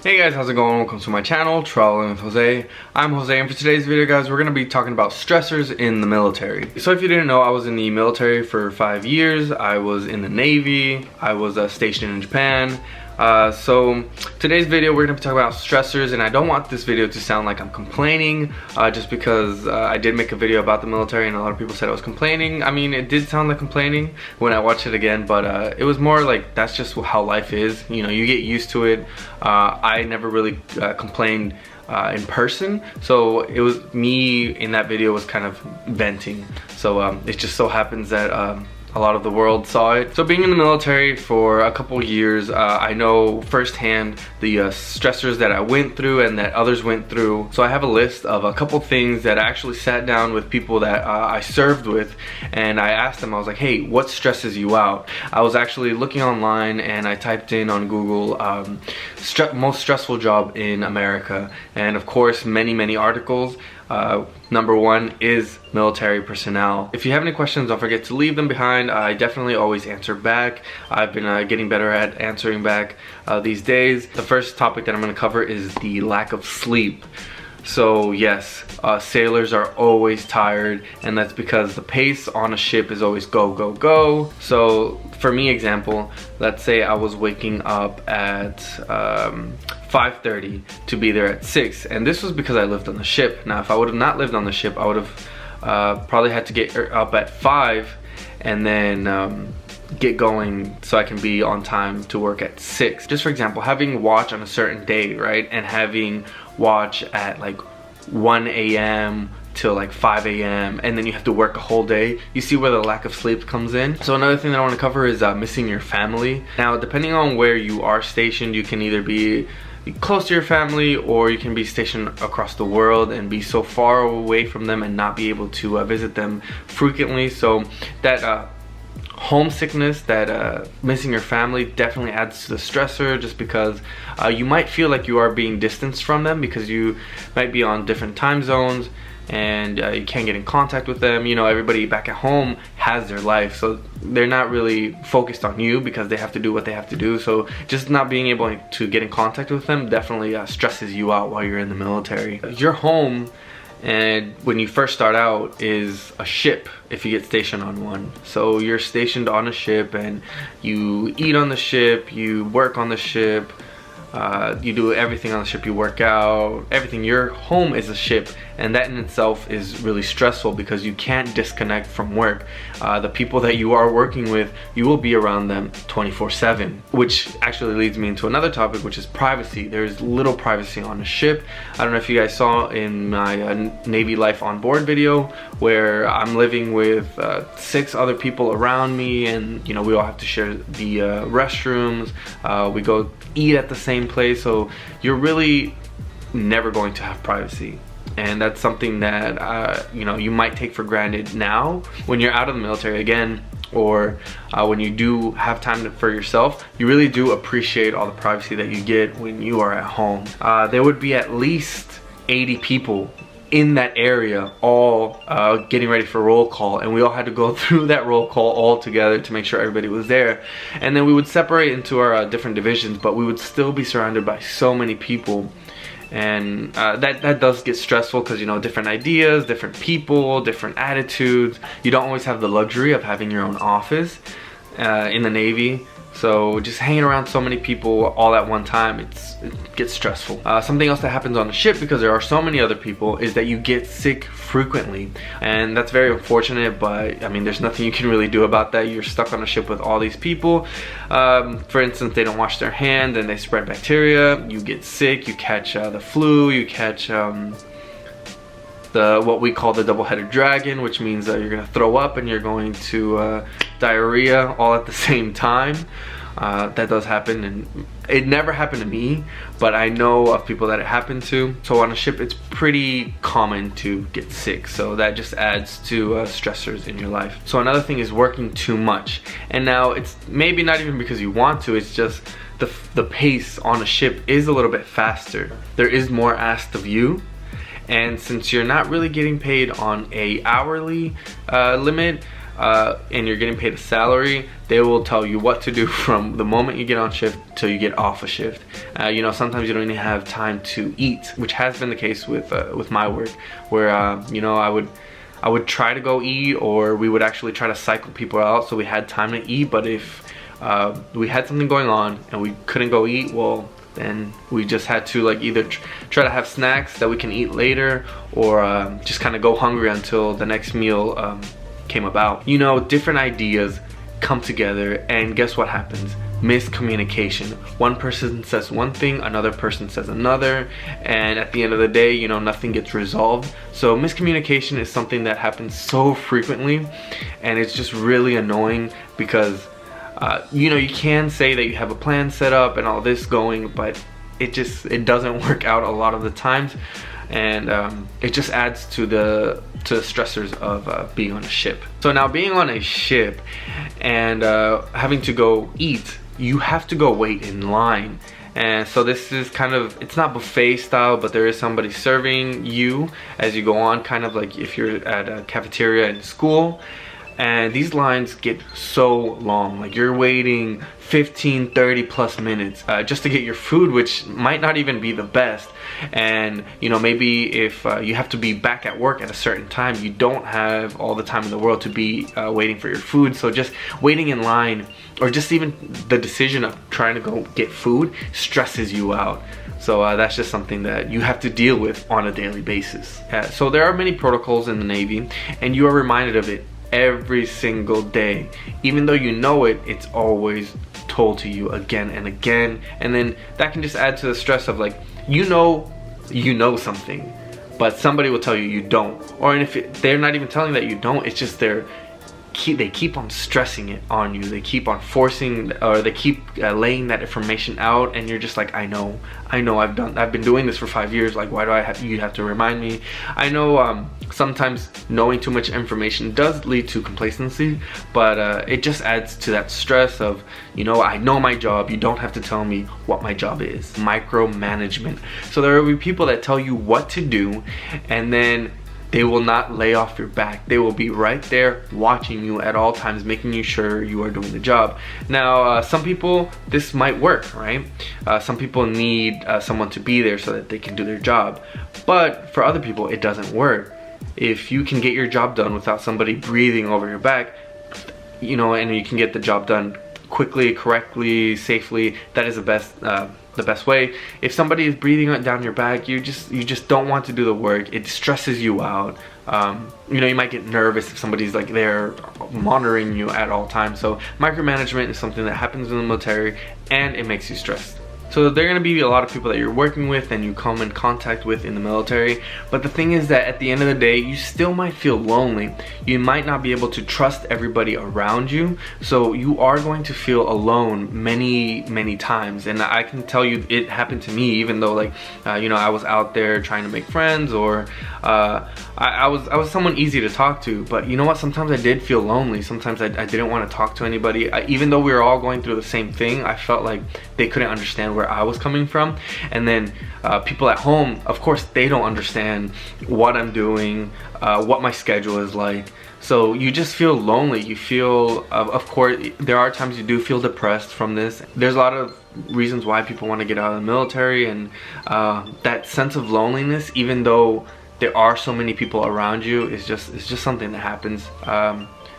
Hey guys, how's it going? Welcome to my channel, Traveling with Jose. I'm Jose, and for today's video, guys, we're going to be talking about stressors in the military. So if you didn't know, I was in the military for 5 years. I was in the Navy. I was stationed in Japan. So today's video, we're going to be talking about stressors, and I don't want this video to sound like I'm complaining, just because I did make a video about the military and a lot of people said I was complaining. I mean, it did sound like complaining when I watched it again, but it was more like that's just how life is. You know, you get used to it. I never really complained in person, so it was me in that video was kind of venting. So it just so happens that a lot of the world saw it. So being in the military for a couple years, I know firsthand the stressors that I went through and that others went through. So I have a list of a couple things that I actually sat down with people that I served with, and I asked them, I was like, hey, what stresses you out? I was actually looking online and I typed in on Google most stressful job in America, and of course many articles. Number one is military personnel. If you have any questions, don't forget to leave them behind. I definitely always answer back. I've been getting better at answering back these days. The first topic that I'm going to cover is the lack of sleep. So yes, sailors are always tired, and that's because the pace on a ship is always go, go, go. So for me, example, let's say I was waking up at 5:30 to be there at 6, and this was because I lived on the ship. Now if I would have not lived on the ship, I would have probably had to get up at 5 and then get going so I can be on time to work at 6. Just for example, having watch on a certain day, right, and having watch at like 1 a.m. till like 5 a.m. and then you have to work a whole day. You see where the lack of sleep comes in. So another thing that I want to cover is missing your family. Now depending on where you are stationed, you can either be close to your family or you can be stationed across the world and be so far away from them and not be able to visit them frequently. So that homesickness, that missing your family definitely adds to the stressor, just because you might feel like you are being distanced from them because you might be on different time zones and you can't get in contact with them. You know, everybody back at home has their life, so they're not really focused on you because they have to do what they have to do. So just not being able to get in contact with them definitely stresses you out while you're in the military. Your home, and when you first start out, is a ship if you get stationed on one. So you're stationed on a ship and you eat on the ship, you work on the ship, you do everything on the ship, you work out, everything. Your home is a ship, and that in itself is really stressful because you can't disconnect from work. The people that you are working with, you will be around them 24/7, which actually leads me into another topic, which is privacy. There's little privacy on a ship. I don't know if you guys saw in my Navy Life on board video where I'm living with 6 other people around me, and you know, we all have to share the restrooms. We go eat at the same place, so you're really never going to have privacy. And that's something that you know, you might take for granted now when you're out of the military again, or when you do have time for yourself. You really do appreciate all the privacy that you get when you are at home. There would be at least 80 people in that area, all getting ready for roll call, and we all had to go through that roll call all together to make sure everybody was there. And then we would separate into our different divisions, but we would still be surrounded by so many people. And that does get stressful because, you know, different ideas, different people, different attitudes. You don't always have the luxury of having your own office in the Navy. So just hanging around so many people all at one time, it gets stressful. Something else that happens on the ship, because there are so many other people, is that you get sick frequently. And that's very unfortunate, but I mean, there's nothing you can really do about that. You're stuck on a ship with all these people. For instance, they don't wash their hands and they spread bacteria. You get sick, you catch the flu, you catch what we call the double-headed dragon, which means you're gonna throw up and you're going to diarrhea all at the same time. That does happen, and it never happened to me, but I know of people that it happened to. So on a ship, it's pretty common to get sick, so that just adds to stressors in your life. So another thing is working too much, and now it's maybe not even because you want to, it's just the pace on a ship is a little bit faster. There is more asked of you, and since you're not really getting paid on a hourly limit, and you're getting paid a salary, they will tell you what to do from the moment you get on shift till you get off a shift. You know, sometimes you don't even have time to eat, which has been the case with my work, where you know, I would try to go eat, or we would actually try to cycle people out so we had time to eat. But if we had something going on and we couldn't go eat, well, then we just had to like either try to have snacks that we can eat later, or just kind of go hungry until the next meal came about. You know, different ideas come together, and guess what happens? Miscommunication. One person says one thing, another person says another, and at the end of the day, you know, nothing gets resolved. So miscommunication is something that happens so frequently, and it's just really annoying because you know, you can say that you have a plan set up and all this going, but it doesn't work out a lot of the times, and it just adds to the stressors of being on a ship. So now, being on a ship and having to go eat, you have to go wait in line. And so this is kind of, it's not buffet style, but there is somebody serving you as you go on, kind of like if you're at a cafeteria in school. And these lines get so long, like you're waiting 15, 30 plus minutes just to get your food, which might not even be the best. And you know, maybe if you have to be back at work at a certain time, you don't have all the time in the world to be waiting for your food. So just waiting in line, or just even the decision of trying to go get food, stresses you out. So that's just something that you have to deal with on a daily basis. So there are many protocols in the Navy, and you are reminded of it every single day. Even though you know it, it's always told to you again and again. And then that can just add to the stress of like, you know something, but somebody will tell you you don't. Or if they're not even telling that you don't, it's just they keep on stressing it on you. They keep on forcing, or they keep laying that information out, and you're just like, I know, I've been doing this for 5 years. Like, why do you have to remind me? I know sometimes knowing too much information does lead to complacency, but it just adds to that stress of, you know, I know my job, you don't have to tell me what my job is. Micromanagement. So there will be people that tell you what to do, and then they will not lay off your back. They will be right there watching you at all times, making sure you are doing the job. Now, some people, this might work, right? Some people need someone to be there so that they can do their job. But for other people, it doesn't work. If you can get your job done without somebody breathing over your back, you know, and you can get the job done quickly, correctly, safely, that is the best way. If somebody is breathing down your back, you just don't want to do the work. It stresses you out. You know, you might get nervous if somebody's like there monitoring you at all times. So micromanagement is something that happens in the military, and it makes you stressed. So there are going to be a lot of people that you're working with and you come in contact with in the military. But the thing is that at the end of the day, you still might feel lonely. You might not be able to trust everybody around you. So you are going to feel alone many times. And I can tell you it happened to me, even though like, you know, I was out there trying to make friends, or I was someone easy to talk to. But you know what? Sometimes I did feel lonely. Sometimes I didn't want to talk to anybody. Even though we were all going through the same thing, I felt like they couldn't understand where I was coming from. And then people at home, of course, they don't understand what I'm doing, what my schedule is like. So you just feel lonely. You feel, of course, there are times you do feel depressed from this. There's a lot of reasons why people want to get out of the military, and that sense of loneliness, even though there are so many people around you, it's just something that happens.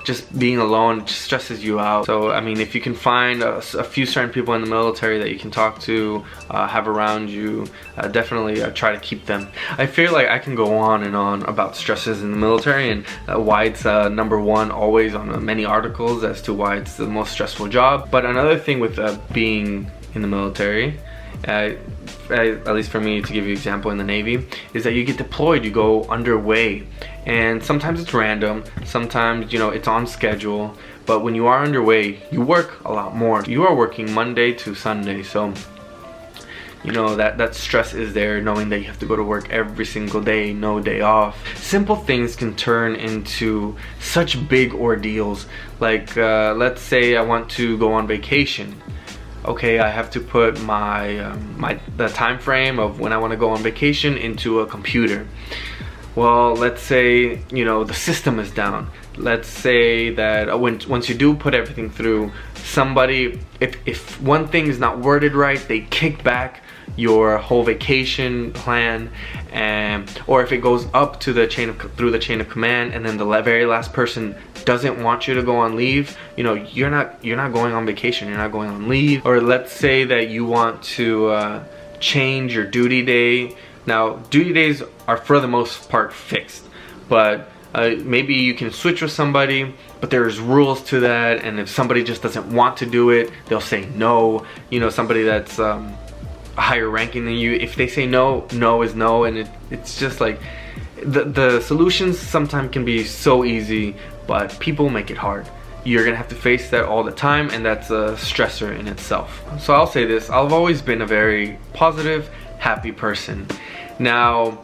Just being alone just stresses you out. So I mean, if you can find a few certain people in the military that you can talk to, have around you, definitely try to keep them. I feel like I can go on and on about stresses in the military, and why it's #1 always on many articles as to why it's the most stressful job. But another thing with being in the military, at least for me, to give you an example, in the Navy, is that you get deployed, you go underway, and sometimes it's random, sometimes, you know, it's on schedule. But when you are underway, you work a lot more. You are working Monday to Sunday, so you know that stress is there, knowing that you have to go to work every single day, no day off. Simple things can turn into such big ordeals. Like let's say I want to go on vacation. Okay, I have to put the time frame of when I want to go on vacation into a computer. Well, let's say, you know, the system is down. Let's say that once you do put everything through, somebody, if one thing is not worded right, they kick back your whole vacation plan, and or if it goes up to the through the chain of command, and then the very last person doesn't want you to go on leave, you know, you're not going on vacation, you're not going on leave. Or let's say that you want to change your duty day. Now, duty days are for the most part fixed, but maybe you can switch with somebody, but there's rules to that, and if somebody just doesn't want to do it, they'll say no. You know, somebody that's higher ranking than you, if they say no, no is no, and it's just like the solutions sometimes can be so easy, but people make it hard. You're gonna have to face that all the time, and that's a stressor in itself. So I'll say this, I've always been a very positive, happy person. Now,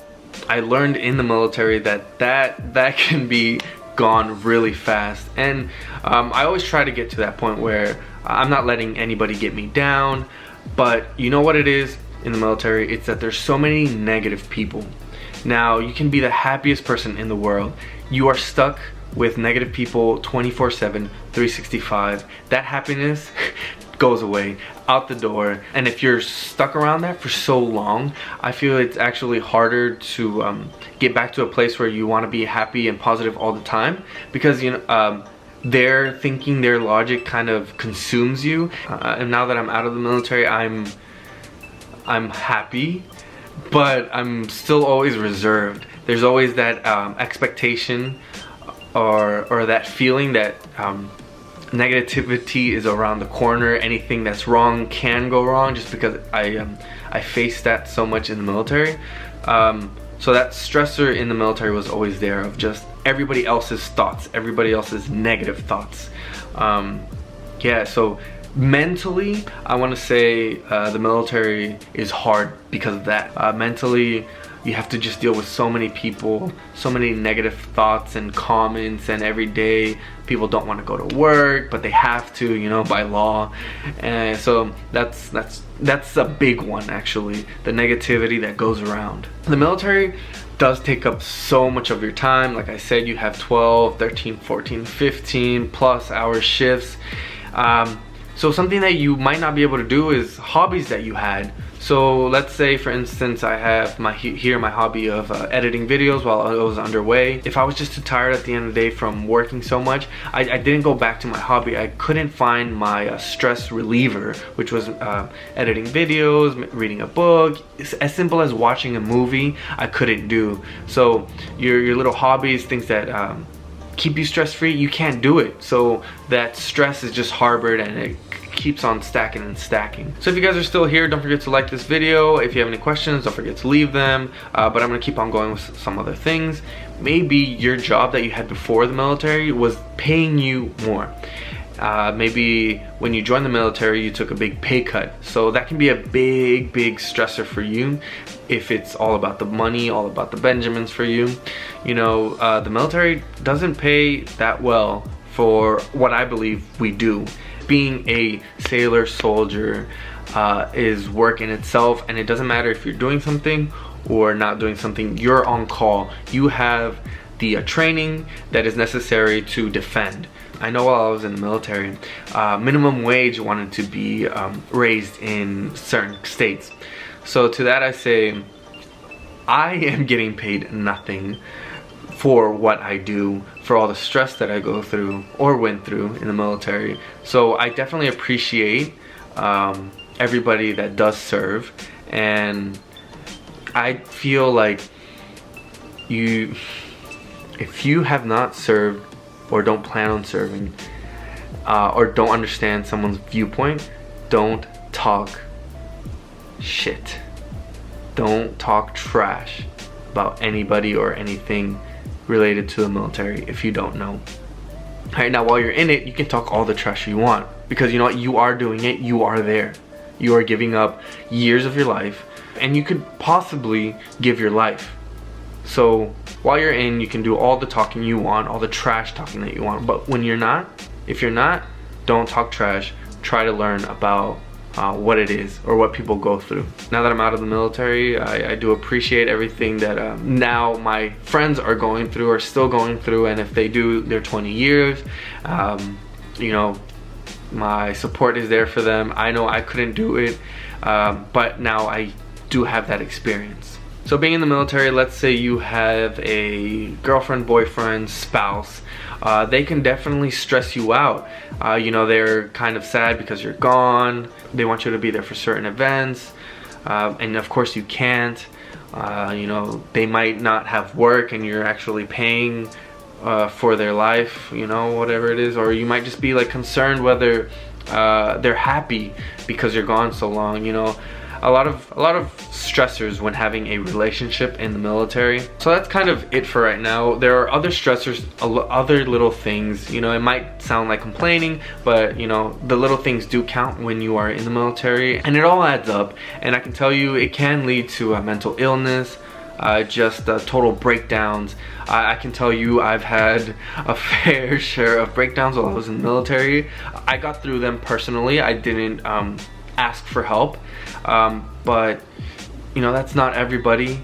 I learned in the military that can be gone really fast, and I always try to get to that point where I'm not letting anybody get me down. But you know what it is in the military? It's that there's so many negative people. Now, you can be the happiest person in the world. You are stuck with negative people 24/7, 365. That happiness goes away, out the door. And if you're stuck around that for so long, I feel it's actually harder to get back to a place where you want to be happy and positive all the time, because you know their thinking, their logic kind of consumes you. And now that I'm out of the military, I'm happy, but I'm still always reserved. There's always that expectation or that feeling that negativity is around the corner. Anything that's wrong can go wrong, just because I faced that so much in the military. So that stressor in the military was always there, of just everybody else's thoughts, everybody else's negative thoughts. Yeah, so mentally, I want to say the military is hard because of that. Mentally, you have to just deal with so many people, so many negative thoughts and comments, and every day people don't want to go to work, but they have to, you know, by law. And so that's a big one, actually, the negativity that goes around. The military does take up so much of your time. Like I said, you have 12, 13, 14, 15 plus hour shifts. So something that you might not be able to do is hobbies that you had. So let's say, for instance, I have my hobby of editing videos while I was underway. If I was just too tired at the end of the day from working so much, I didn't go back to my hobby. I couldn't find my stress reliever, which was editing videos, reading a book. It's as simple as watching a movie, I couldn't do. So your little hobbies, things that keep you stress-free, you can't do it. So that stress is just harbored, and it keeps on stacking and stacking. So if you guys are still here, don't forget to like this video. If you have any questions, don't forget to leave them. But I'm gonna keep on going with some other things. Maybe your job that you had before the military was paying you more. Maybe when you joined the military, you took a big pay cut. So that can be a big stressor for you if it's all about the money, all about the Benjamins for you. You know, the military doesn't pay that well for what I believe we do. Being a sailor soldier is work in itself, and it doesn't matter if you're doing something or not doing something, you're on call. You have the training that is necessary to defend. I know while I was in the military, minimum wage wanted to be raised in certain states. So to that I say, I am getting paid nothing for what I do, for all the stress that I go through or went through in the military. So I definitely appreciate everybody that does serve, and I feel like if you have not served or don't plan on serving or don't understand someone's viewpoint, don't talk shit. Don't talk trash about anybody or anything related to the military if you don't know. Alright, now while you're in it, you can talk all the trash you want, because you know what, you are doing it, you are there. You are giving up years of your life, and you could possibly give your life. So while you're in, you can do all the talking you want, all the trash talking that you want. But when you're not, if you're not, don't talk trash. Try to learn about what it is or what people go through. Now that I'm out of the military, I do appreciate everything that now my friends are going through, or still going through, and if they do their 20 years, you know, my support is there for them. I know I couldn't do it, but now I do have that experience. So being in the military, let's say you have a girlfriend, boyfriend, spouse, they can definitely stress you out. You know, they're kind of sad because you're gone. They want you to be there for certain events, and of course you can't. You know, they might not have work and you're actually paying for their life, you know, whatever it is. Or you might just be like concerned whether they're happy because you're gone so long. You know, a lot of stressors when having a relationship in the military. So that's kind of it for right now. There are other stressors, other little things. You know, it might sound like complaining, but you know, the little things do count when you are in the military, and it all adds up. And I can tell you, it can lead to a mental illness, just total breakdowns. I can tell you, I've had a fair share of breakdowns while I was in the military. I got through them personally. I didn't ask for help, but you know, that's not everybody.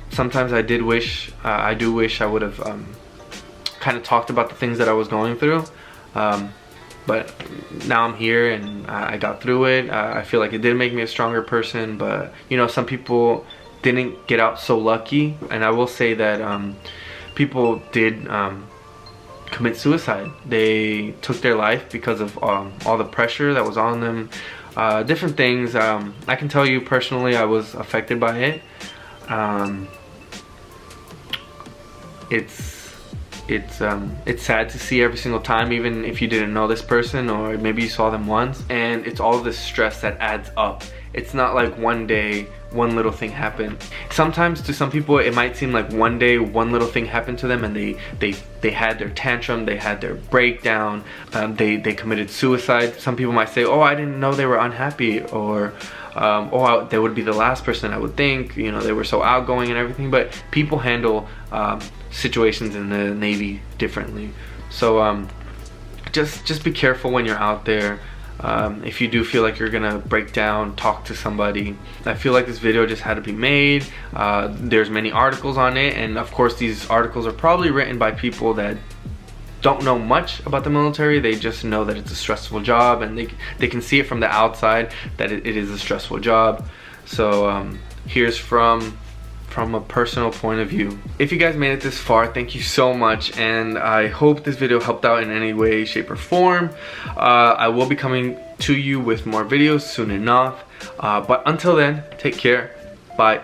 Sometimes I do wish I would have kind of talked about the things that I was going through, but now I'm here and I got through it. I feel like it did make me a stronger person, but you know, some people didn't get out so lucky, and I will say that people did commit suicide. They took their life because of all the pressure that was on them, different things. I can tell you personally, I was affected by it. It's sad to see every single time, even if you didn't know this person or maybe you saw them once, and it's all this stress that adds up. It's not like one day one little thing happened. Sometimes to some people it might seem like one day one little thing happened to them and they had their tantrum, they had their breakdown, they committed suicide. Some people might say, oh, I didn't know they were unhappy, or oh, they would be the last person I would think, you know, they were so outgoing and everything. But people handle situations in the Navy differently. So just be careful when you're out there. If you do feel like you're gonna break down, talk to somebody. I feel like this video just had to be made. There's many articles on it, and of course these articles are probably written by people that don't know much about the military. They just know that it's a stressful job, and they can see it from the outside that it is a stressful job. So here's from a personal point of view. If you guys made it this far, thank you so much, and I hope this video helped out in any way, shape, or form. I will be coming to you with more videos soon enough, but until then, take care. Bye.